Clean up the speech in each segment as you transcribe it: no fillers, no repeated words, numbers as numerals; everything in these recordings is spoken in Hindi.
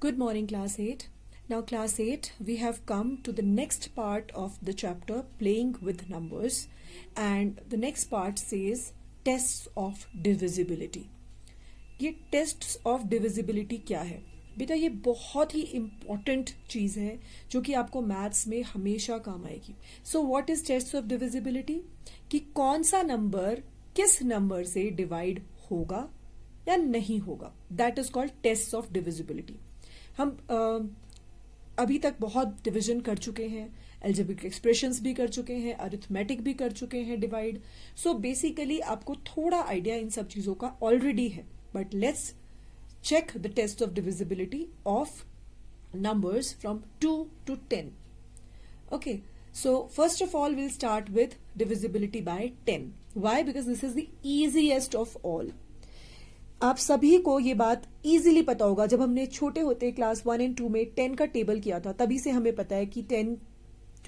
Good morning, class 8. Now, class 8, we have come to the next part of the chapter, playing with numbers. And the next part says tests of divisibility. ये tests of divisibility क्या है? बेटा ये बहुत ही important चीज़ है जो कि आपको मैथ्स में हमेशा काम आएगी. So what is tests of divisibility? कि कौन सा नंबर किस नंबर से डिवाइड होगा या नहीं होगा. That is called tests of divisibility. हम अभी तक बहुत डिवीजन कर चुके हैं, एल्जेब्रिक एक्सप्रेशंस भी कर चुके हैं, अरिथमेटिक भी कर चुके हैं डिवाइड. सो बेसिकली आपको थोड़ा आइडिया इन सब चीज़ों का ऑलरेडी है. But let's check the test of divisibility of numbers from 2 to 10. Okay, so first of all we'll start with divisibility by 10. Why? Because this is the easiest of all. आप सभी को ये बात इजीली पता होगा. जब हमने छोटे होते क्लास 1 और 2 में 10 का टेबल किया था तभी से हमें पता है कि 10,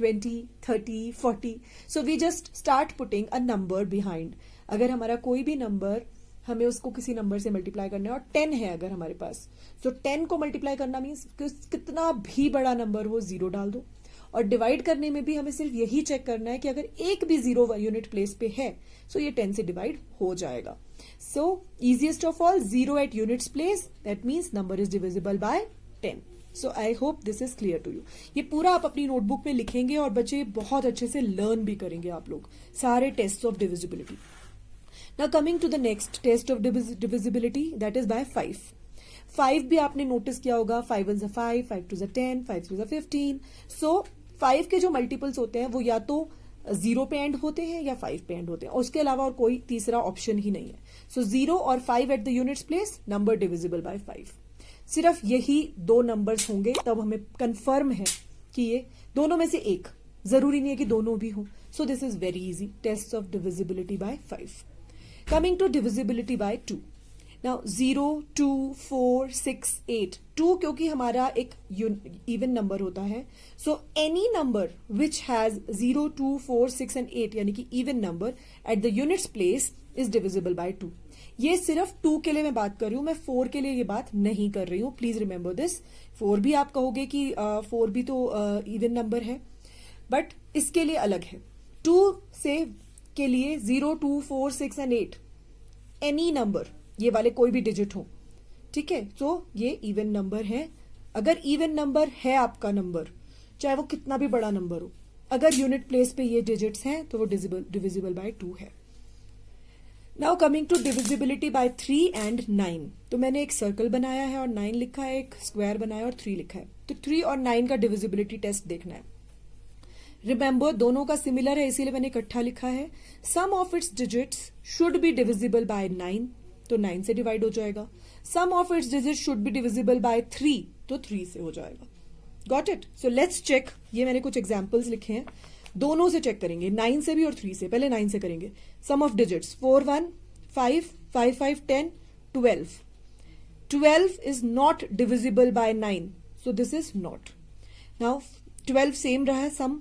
20, 30, 40. So we just start putting a number behind. अगर हमारा कोई भी नंबर, हमें उसको किसी नंबर से मल्टीप्लाई करना है और 10 है अगर हमारे पास, सो 10 को मल्टीप्लाई करना मीन्स कितना भी बड़ा नंबर हो जीरो डाल दो. और डिवाइड करने में भी हमें सिर्फ यही चेक करना है कि अगर एक भी जीरो यूनिट प्लेस पे है सो ये 10 से डिवाइड हो जाएगा. सो easiest of all, 0 at units place, that means number is divisible by 10. So I hope this is clear to you. ये पूरा आप अपनी नोटबुक में लिखेंगे और बच्चे बहुत अच्छे से लर्न भी करेंगे आप लोग सारे test of divisibility. Now coming to the next test of divisibility, that is by 5. 5 भी आपने नोटिस किया होगा. 5 1 is 5, 5 2 is 10, 5 3 is 15. So 5 के जो मल्टीपल्स होते हैं वो या तो 0 पे एंड होते हैं या 5 पे एंड होते हैं. उसके अलावा और कोई तीसरा ऑप्शन ही नहीं है. सो 0 और 5 at the units place, number divisible by 5. सिर्फ यही दो नंबर्स होंगे तब हमें कंफर्म है कि ये दोनों में से एक. जरूरी नहीं है कि दोनों भी हो. So this is very easy. Test of divisibility by 5. Coming to divisibility by 2. Now 0, 2, 4, 6, 8. 2 क्योंकि हमारा एक इवन नंबर होता है. So any number which has 0, 2, 4, 6 and 8 यानी कि even number at the units place is divisible by 2. ये सिर्फ 2 के लिए मैं बात कर रही हूं, मैं 4 के लिए ये बात नहीं कर रही हूं. Please remember this. 4 भी आप कहोगे कि 4 भी तो इवन नंबर है, बट इसके लिए अलग है. 2 से के लिए 0, 2, 4, 6 एंड 8 एनी नंबर, ये वाले कोई भी डिजिट हो, ठीक है. तो ये इवन नंबर है. अगर इवन नंबर है आपका नंबर, चाहे वो कितना भी बड़ा नंबर हो, अगर यूनिट प्लेस पे ये डिजिट्स हैं तो वो डिविजिबल बाय 2 है. Now coming to divisibility by 3 and 9. तो मैंने एक सर्कल बनाया है और 9 लिखा है, एक स्क्वायर बनाया और 3 लिखा है. तो 3 और 9 का डिविजिबिलिटी टेस्ट देखना है. रिमेंबर दोनों का सिमिलर है इसीलिए मैंने इकट्ठा लिखा है. Sum of its digits should be divisible by 9, तो 9 से डिवाइड हो जाएगा. Sum of its digit should be divisible by 3, तो 3 से हो जाएगा. Got it. So let's check. ये मैंने कुछ एग्जांपल्स लिखे हैं, दोनों से चेक करेंगे, 9 से भी और 3 से. पहले 9 से करेंगे. Sum of digits 4 1, 5 5 5 10, 12. 12 is not divisible by 9, so this is not. Now 12 same रहा है सम,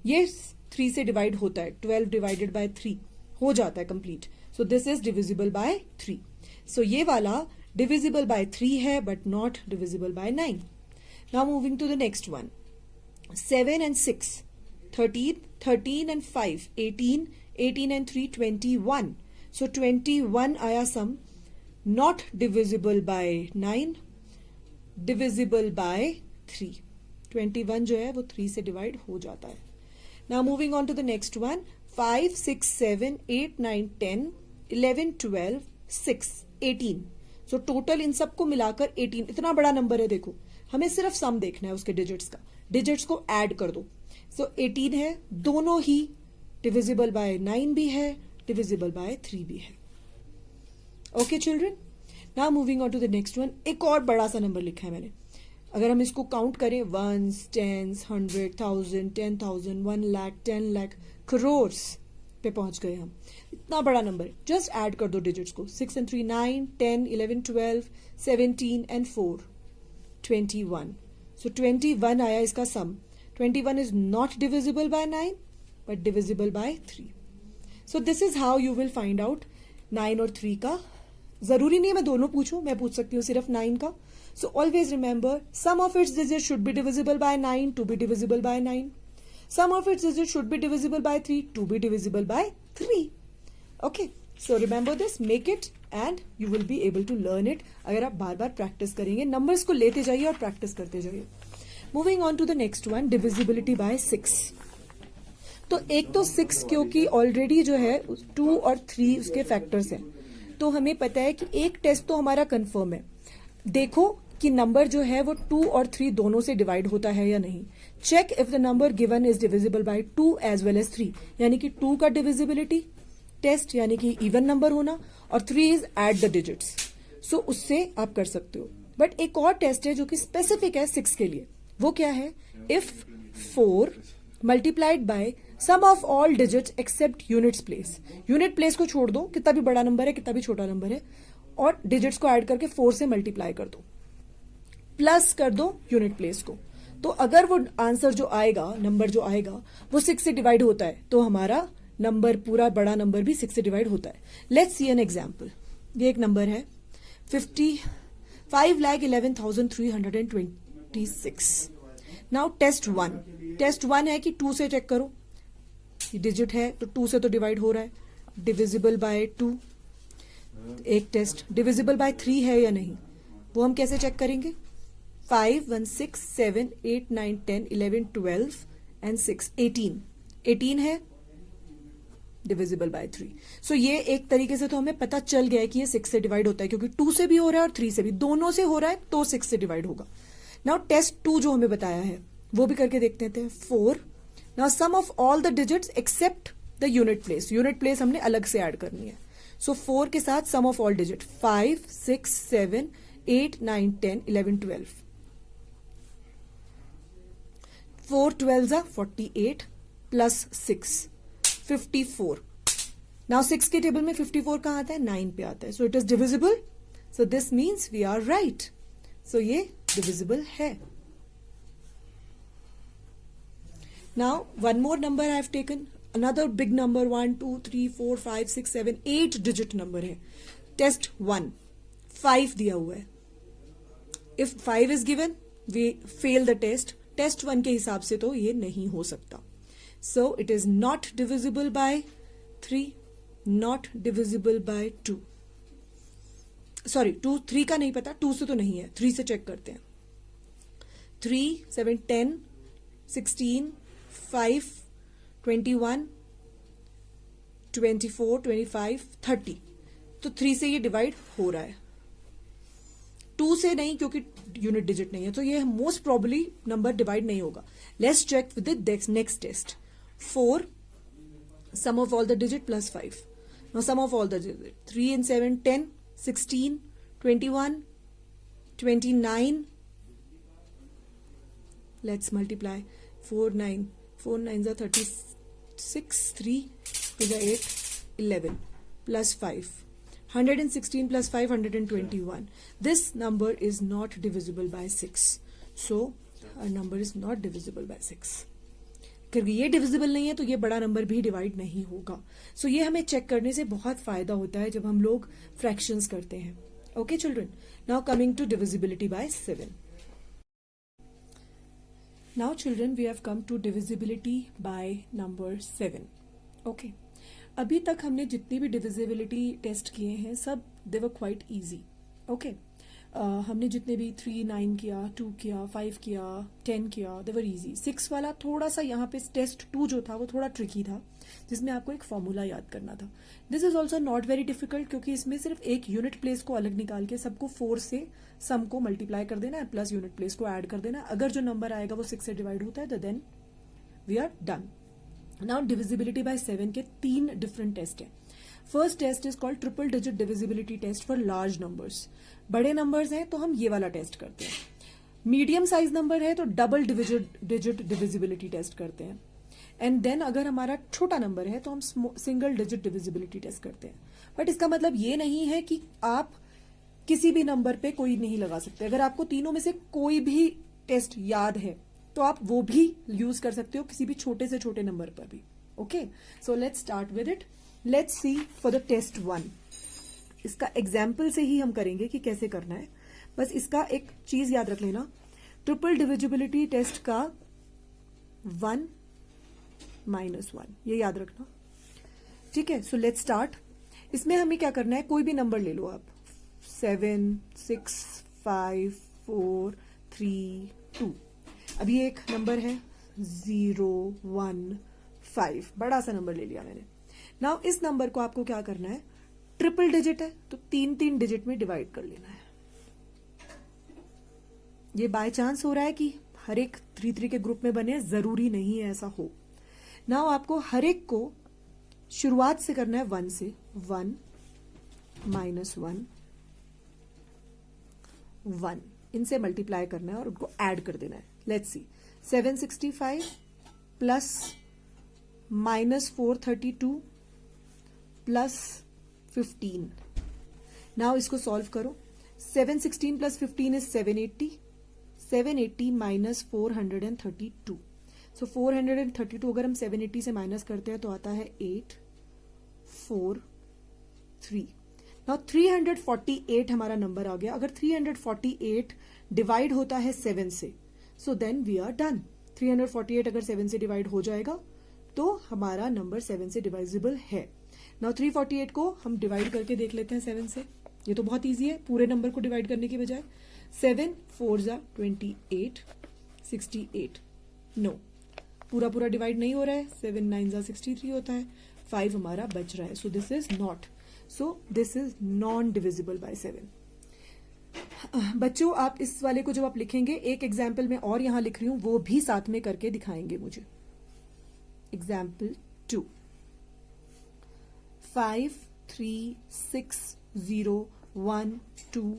ये 3 से डिवाइड होता है. 12 डिवाइडेड बाय 3 हो जाता है complete. So this is divisible by 3. So ये वाला डिविजिबल बाय 3 है but not divisible by 9. Now moving to the next one. 7 and 6, 13, 13 and 5, 18, 18 and 3, 21. So 21 आया sum, not divisible by 9, divisible by 3. 21 जो है वो 3 से डिवाइड हो जाता है. Now moving on to the next one. 5, 6, 7, 8, 9, 10, 11, 12, 6, 18. So total इन सबको मिलाकर 18. इतना बड़ा नंबर है देखो, हमें सिर्फ सम देखना है उसके डिजिट्स का. डिजिट्स को ऐड कर दो. So 18 है, दोनों ही डिविजिबल बाय 9 भी है, डिविजिबल बाय 3 भी है. Okay children. Now moving on to the next one. एक और बड़ा सा नंबर लिखा है मैंने. अगर हम इसको काउंट करें, 1s, 10s, 100, 1000, 10,000, 1 लाख, 10 लाख, करोर्स पे पहुंच गए हम. इतना बड़ा नंबर. जस्ट ऐड कर दो डिजिट्स को. 6 and 3, 9, 10, 11, 12, 17 and 4, 21. सो 21 आया इसका सम. 21 is not divisible by 9 but divisible by 3. So this is how you will find out 9 और 3 का. जरूरी नहीं है मैं दोनों पूछूं, मैं पूछ सकती हूँ सिर्फ 9 का. So always remember, sum of its digits should be divisible by 9 to be divisible by 9. Sum of its digits should be divisible by 3 to be divisible by 3. Okay, so remember this, make it and you will be able to learn it. अगर आप बार बार प्रैक्टिस करेंगे, नंबर्स को लेते जाइए और प्रैक्टिस करते जाइए. Moving on to the next one, divisibility by 6. तो एक तो 6 क्योंकि ऑलरेडी जो है 2 और 3 उसके फैक्टर्स हैं, तो हमें पता है कि एक टेस्ट तो हमारा कंफर्म है. देखो कि नंबर जो है वो 2 और 3 दोनों से डिवाइड होता है या नहीं. Check if the number given is divisible by 2 as well as 3, यानी कि 2 का डिविजिबिलिटी टेस्ट यानी कि इवन नंबर होना, और 3 इज एड द डिजिट्स. सो उससे आप कर सकते हो. बट एक और टेस्ट है जो कि स्पेसिफिक है 6 के लिए. वो क्या है? If 4 multiplied by sum of all digits except units place. Unit place को छोड़ दो, कितना भी बड़ा नंबर है कितना भी छोटा नंबर है, और डिजिट्स को ऐड करके 4 से मल्टीप्लाई कर दो, प्लस कर दो यूनिट प्लेस को. तो अगर वो आंसर जो आएगा, नंबर जो आएगा वो 6 से डिवाइड होता है, तो हमारा नंबर पूरा बड़ा नंबर भी 6 से डिवाइड होता है. Let's see an example. ये एक नंबर है 5,11,326. Now test 1. टेस्ट 1 है कि 2 से चेक करो, डिजिट है तो 2 से तो डिवाइड हो रहा है, डिविजिबल बाय 2. एक टेस्ट डिविजिबल बाय 3 है या नहीं, वो हम कैसे चेक करेंगे? 5, 1, 6, 7, 8, 9, 10, 11, 12 एंड 6, 18 है, डिविजिबल बाय 3. सो ये एक तरीके से तो हमें पता चल गया है कि ये 6 से डिवाइड होता है, क्योंकि 2 से भी हो रहा है और 3 से भी, दोनों से हो रहा है तो 6 से डिवाइड होगा. नाउ टेस्ट 2 जो हमें बताया है वो भी करके देखते हैं. 4. Now sum of all the digits except the unit place. Unit place हमने अलग से ऐड करनी है. सो 4 के साथ सम of all digit 5, 6, 7, 8, 9, 10, 11, 12. 4 12s are 48 plus 6 54. Now 6 के टेबल में 54 कहां आता है? 9 पे आता है. So it is divisible. So this means we are right. So ये डिविजिबल है. Now one more number I have taken, another big number 1, 2, 3, 4, 5, 6, 7, 8 digit number है. टेस्ट 1 5 दिया हुआ है. If 5 is given we fail the test. Test 1 के हिसाब से तो ये नहीं हो सकता. So it is not divisible by 3, not divisible by 2. Sorry, 3 का नहीं पता, 2 से तो नहीं है, 3 से चेक करते हैं. 3, 7, 10, 16, 5, 21, 24, 25, 30. तो 3 से ये डिवाइड हो रहा है, 2 से नहीं क्योंकि यूनिट डिजिट नहीं है, तो ये मोस्ट प्रोबेबली नंबर डिवाइड नहीं होगा. Let's check with the next test. 4 sum of all the digit plus 5. Now sum of all the digit 3 and 7 10, 16, 21, 29. Let's multiply. 4 9s are 36, 3 is 8, 11 plus 5, 116 plus 5, 121. This number is not divisible by 6. So our number is not divisible by 6. क्योंकि ये डिविजिबल नहीं है तो ये बड़ा नंबर भी डिवाइड नहीं होगा. सो ये हमें चेक करने से बहुत फायदा होता है जब हम लोग फ्रैक्शंस करते हैं. Okay children, now coming to divisibility by 7. Now children we have come to divisibility by number 7. Okay, अभी तक हमने जितनी भी डिविजिबिलिटी टेस्ट किए हैं सब दे वर क्वाइट इजी. ओके, हमने जितने भी 3, 9 किया, 2 किया, 5 किया, 10 किया, दे वर इजी. 6 वाला थोड़ा सा यहाँ पे टेस्ट 2 जो था वो थोड़ा ट्रिकी था, जिसमें आपको एक फॉर्मूला याद करना था. This is also not very difficult, क्योंकि इसमें सिर्फ एक यूनिट प्लेस को अलग निकाल के सबको 4 से सम को मल्टीप्लाई कर देना है, प्लस यूनिट प्लेस को ऐड कर देना है. अगर जो नंबर आएगा वो 6 से डिवाइड होता है तो then we are done. Now divisibility by 7 के 3 डिफरेंट टेस्ट हैं. First test is called triple digit divisibility test for large numbers. बड़े नंबर्स हैं तो हम ये वाला टेस्ट करते हैं. मीडियम साइज नंबर है तो डबल डिजिट डिविजिबिलिटी टेस्ट करते हैं. एंड देन अगर हमारा छोटा नंबर है तो हम सिंगल डिजिट डिविजिबिलिटी टेस्ट करते हैं. बट इसका मतलब ये नहीं है कि आप किसी भी नंबर पे कोई नहीं लगा सकते. अगर आपको तीनों में से कोई भी टेस्ट याद है तो आप वो भी यूज कर सकते हो किसी भी छोटे से छोटे नंबर पर भी. Okay, so let's start with it. Let's see for the test 1. इसका एग्जाम्पल से ही हम करेंगे कि कैसे करना है. बस इसका एक चीज याद रख लेना, ट्रिपल डिविजिबिलिटी टेस्ट का 1 - 1, ये याद रखना, ठीक है। सो लेट्स स्टार्ट। इसमें हमें क्या करना है, कोई भी नंबर ले लो आप, 7, 6, 5, 4, 3, 2। अभी एक नंबर है 0, 1, 5, बड़ा सा नंबर ले लिया मैंने। नाउ इस नंबर को आपको क्या करना है, ट्रिपल डिजिट है तो 3-3 डिजिट में डिवाइड कर लेना है। ये बाय चांस हो रहा है कि हर एक 3-3 के ग्रुप में बने, जरूरी नहीं है ऐसा हो। नाउ आपको हर एक को शुरुआत से करना है 1 से, 1 - 1, 1, इनसे मल्टीप्लाई करना है और उनको ऐड कर देना है। Let's C, 765 plus -432 plus 15। Now इसको सॉल्व करो। 716 प्लस 15 इज 780, 780 माइनस 432। सो 432 अगर हम 780 से माइनस करते हैं तो आता है 843। नाउ 348 हमारा नंबर आ गया। अगर 348 डिवाइड होता है 7 से, so then we are done. 348 अगर 7 से डिवाइड हो जाएगा तो हमारा नंबर 7 से डिवाइजिबल है। नाउ 348 को हम डिवाइड करके देख लेते हैं 7 से। ये तो बहुत इजी है पूरे नंबर को डिवाइड करने की बजाय। 7 4 जा 28, 68। नो, पूरा पूरा डिवाइड नहीं हो रहा है। 7 9 जा 63 होता है, 5 हमारा बच रहा है। सो this is not, so this is non divisible by 7। बच्चों आप इस वाले को जब आप लिखेंगे, एक एग्जाम्पल में और यहां लिख रही हूं, वो भी साथ में करके दिखाएंगे मुझे। एग्जाम्पल 2, 5 3 6 0 1 2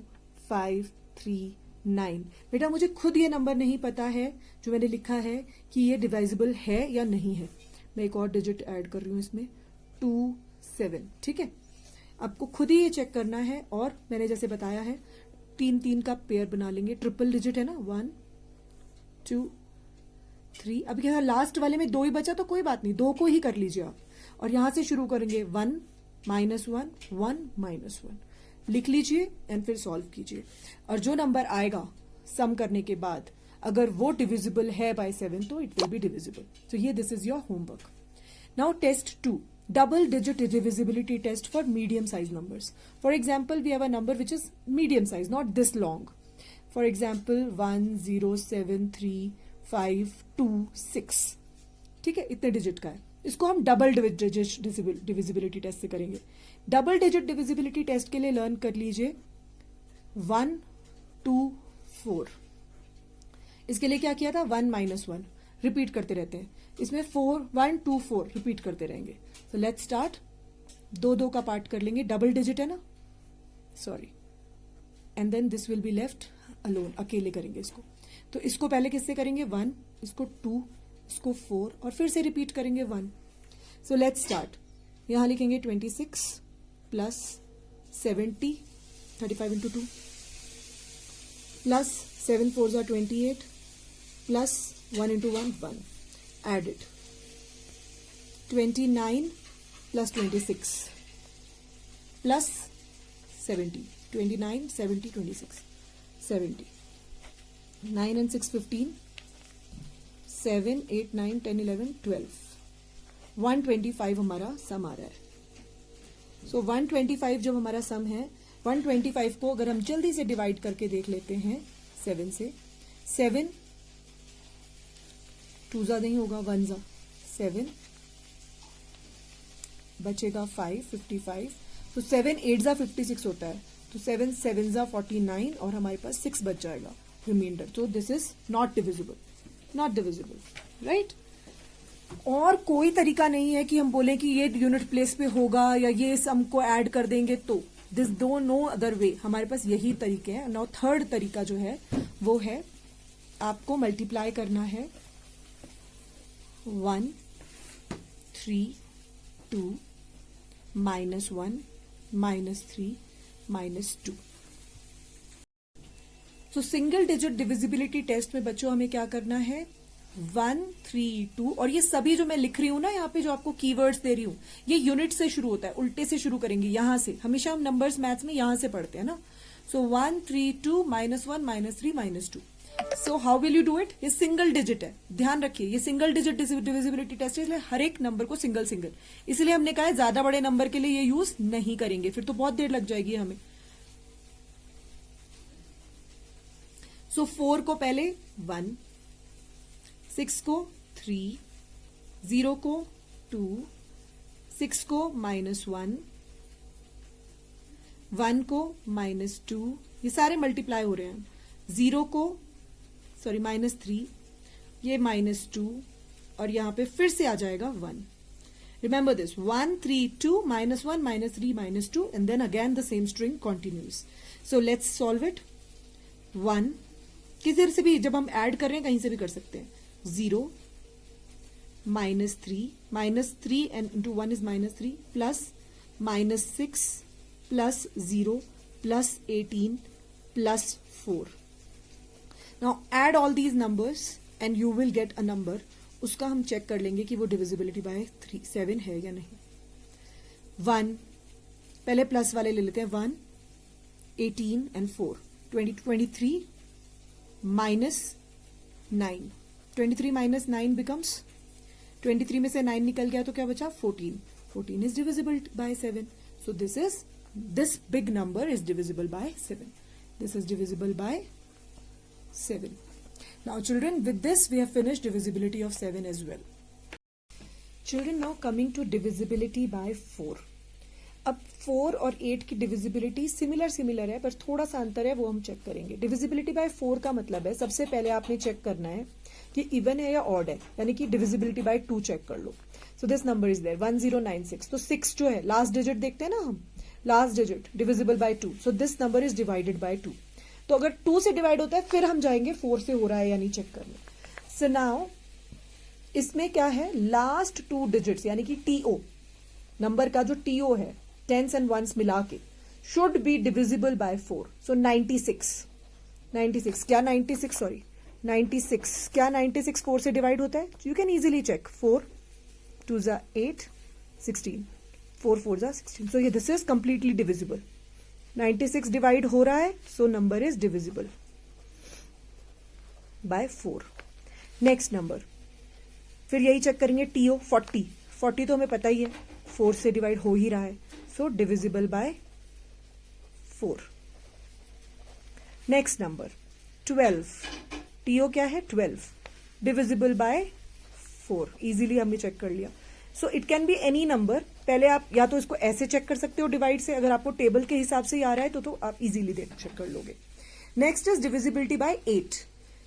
5 3 9। बेटा मुझे खुद ये नंबर नहीं पता है जो मैंने लिखा है कि ये डिवाइजिबल है या नहीं है। मैं एक और डिजिट ऐड कर रही हूं इसमें, 2 7, ठीक है। आपको खुद ही ये चेक करना है। और मैंने जैसे बताया है 3-3 का पेयर बना लेंगे। ट्रिपल डिजिट है ना, 1 2 3। अब यहाँ लास्ट वाले में 2 ही बचा तो कोई बात नहीं, 2 को ही कर लीजिए आप। और यहां से शुरू करेंगे 1 - 1 1 - 1, लिख लीजिए एंड फिर सॉल्व कीजिए। और जो नंबर आएगा सम करने के बाद, अगर वो डिविजिबल है बाय 7 तो इट विल बी डिविजिबल। तो ये this is your homework. Now test 2, double digit divisibility test for medium size numbers. For example, we have a number which is medium size, not this long. For example, 1 0 7 3 5 2 6, ठीक है, इतने डिजिट का है। इसको हम डबल डिजिट डिविजिबिलिटी टेस्ट से करेंगे। डबल डिजिट डिविजिबिलिटी टेस्ट के लिए लर्न कर लीजिए 1 2 4। इसके लिए क्या किया था, 1 - 1 रिपीट करते रहते हैं। इसमें 4 1 2 4 रिपीट करते रहेंगे। सो लेट्स स्टार्ट। 2 का पार्ट कर लेंगे, डबल डिजिट है ना, sorry, and then this will be left alone, अकेले करेंगे इसको। तो इसको पहले किससे करेंगे, 1, इसको 2, इसको 4 और फिर से रिपीट करेंगे 1। सो लेट्स स्टार्ट। यहां लिखेंगे 26 प्लस 70, 35 × 2 प्लस 7 4 जा 28 plus 1 × 1 1, added 29 plus 26 plus 70, 29 70 26 70, 9 and 6 15, 7 8 9 10 11 12, 125 हमारा सम आ रहा है। सो 125 जब हमारा सम है, 125 को अगर हम जल्दी से डिवाइड करके देख लेते हैं 7 से, 7 2 जा नहीं होगा, 1 जा 7, बचेगा 5 55। तो 7 8 जा 56 होता है, तो 7 7 जा 49 और हमारे पास 6 बच जाएगा रिमाइंडर। तो this is not divisible, not divisible, right. और कोई तरीका नहीं है कि हम बोलें कि ये यूनिट प्लेस पे होगा या ये सम को ऐड कर देंगे, तो this do no other way. हमारे पास यही तरीके हैं। नाउ थर्ड तरीका जो है वो है आपको मल्टीप्लाई करना है 1 3 2 -1 -3 -2। तो सिंगल डिजिट डिविजिबिलिटी टेस्ट में बच्चों हमें क्या करना है, 1 3 2, और ये सभी जो मैं लिख रही हूं ना यहाँ पे, जो आपको कीवर्ड्स दे रही हूं, ये यूनिट से शुरू होता है, उल्टे से शुरू करेंगे यहां से। हमेशा हम नंबर्स मैथ्स में यहां से पढ़ते हैं ना, So 1, 3, 2, -1, -3, -2. So how will you do it? ये सिंगल डिजिट है, ध्यान रखिए ये सिंगल डिजिट डिविजिबिलिटी टेस्ट है, इसलिए हर एक नंबर को सिंगल सिंगल, इसलिए हमने कहा है ज्यादा बड़े नंबर के लिए ये यूज नहीं करेंगे, फिर तो बहुत देर लग जाएगी हमें. So 4 को पहले 1, 6 को 3, 0 को 2, 6 को -1, 1 को -2, ये सारे मल्टीप्लाई हो रहे हैं. 0 को -3, ये -2, और यहां पे फिर से आ जाएगा 1. Remember this 1, 3, 2, -1, -3, -2, and then again the same string continues. So let's solve it. 1 किधर से भी जब हम ऐड कर रहे हैं कहीं से भी कर सकते हैं. 0, -3 and into 1 is -3, plus -6 plus 0 plus 18 plus 4. Now add all these numbers and you will get a number. उसका हम चेक कर लेंगे कि वो डिविजिबिलिटी बाय 7 है या नहीं. 1 पहले प्लस वाले ले लेते हैं. 1, 18 and 4, 23 minus 9. 23 minus 9 becomes 23 में से 9 निकल गया तो क्या बचा? 14. 14 is divisible by 7. So this big number is divisible by 7. This is divisible by 7. Now children, with this we have finished divisibility of 7 as well. Children, now coming to divisibility by 4. अब 4 और 8 की डिविजिबिलिटी सिमिलर है, पर थोड़ा सा अंतर है, वो हम चेक करेंगे. डिविजिबिलिटी बाय 4 का मतलब है सबसे पहले आपने चेक करना है कि इवन है या ऑड है, यानी कि डिविजिबिलिटी बाय 2 चेक कर लो. So this number is there 1096. तो 6 जो है लास्ट डिजिट देखते हैं ना हम, last digit divisible by 2. So this number is divided by 2. तो अगर 2 से डिवाइड होता है फिर हम जाएंगे 4 से हो रहा है या नहीं चेक करने. सो नाउ इसमें क्या है, लास्ट 2 डिजिट्स यानी कि टीओ नंबर का जो टीओ है, टेंस एंड वंस मिला के, शुड बी डिविजिबल बाय 4. सो 96 क्या 96 क्या 96 4 से डिवाइड होता है? You can easily check. 4 2 जा 8, 16, 4 4 जा 16. सो ये this is completely divisible. 96 divide हो रहा है, so number is divisible by 4. Next number फिर यही चेक करेंगे. टीओ 40 तो हमें पता ही है 4 से डिवाइड हो ही रहा है, so divisible by 4. Next number 12. टीओ क्या है? 12 डिविजिबल बाय 4. इजीली हमने चेक कर लिया. So it can be any number. पहले आप या तो इसको ऐसे चेक कर सकते हो डिवाइड से, अगर आपको टेबल के हिसाब से ही आ रहा है तो आप इजीली चेक कर लोगे. Next is divisibility by 8.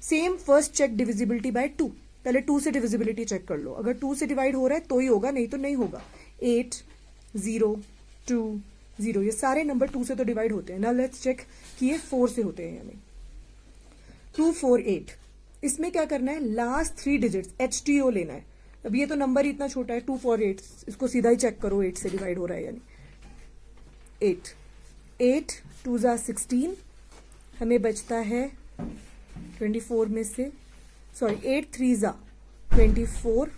Same first check divisibility by 2. पहले 2 से डिविजिबिलिटी चेक कर लो. अगर 2 से डिवाइड हो रहा है तो ही होगा, नहीं तो नहीं होगा. 8, 0, 2, 0, ये सारे नंबर 2 से तो डिवाइड होते हैं. नाउ लेट्स चेक कि ये 4 से होते हैं या नहीं. 2, 4, 8. इसमें क्या करना है, लास्ट 3 डिजिट्स HTO लेना है. अब ये तो नंबर ही इतना छोटा है 2, 4, 8, इसको सीधा ही चेक करो 8 से डिवाइड हो रहा है यानी. 8 2 जा 16, हमें बचता है 24 में से, सॉरी 8 3 जा 24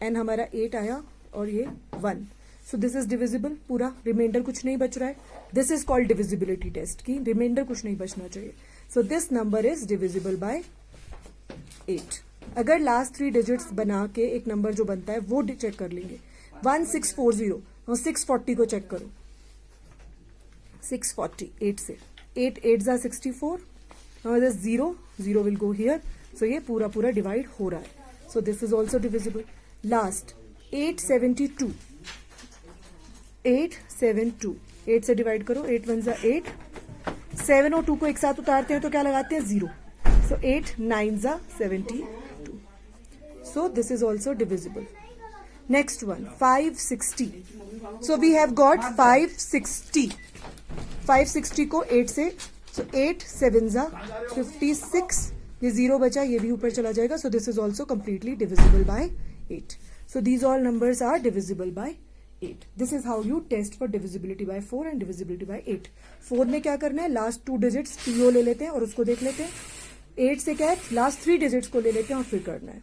एंड हमारा 8 आया और ये 1. सो दिस इज डिविजिबल पूरा, रिमाइंडर कुछ नहीं बच रहा है. This is called divisibility test की रिमाइंडर कुछ नहीं बचना चाहिए. So this number is divisible by 8. अगर लास्ट 3 डिजिट्स बना के एक नंबर जो बनता है वो चेक कर लेंगे. 1640 और 640 को चेक करो. 640 8 से 8 8 जा 64, 0 विल गो हियर. सो ये पूरा डिवाइड हो रहा है. सो this is also divisible. Last 872 8 से डिवाइड करो. 8 1 जा 8, 7 और 2 को एक साथ उतारते हैं तो क्या लगाते हैं? 0. सो 8 9 जा 72. So this is also divisible. Next one 560. So we have got 560. 560 को 8 से, so 8 7 जा 56. ये 0 बचा, ये भी ऊपर चला जाएगा. So this is also completely divisible by 8. So these all numbers are divisible by 8. This is how you test for divisibility by 4 and divisibility by 8. 4 में क्या करना है, लास्ट 2 डिजिट्स TO ले लेते हैं और उसको देख लेते हैं. 8 से क्या है, लास्ट 3 डिजिट्स को ले लेते हैं और फिर करना है.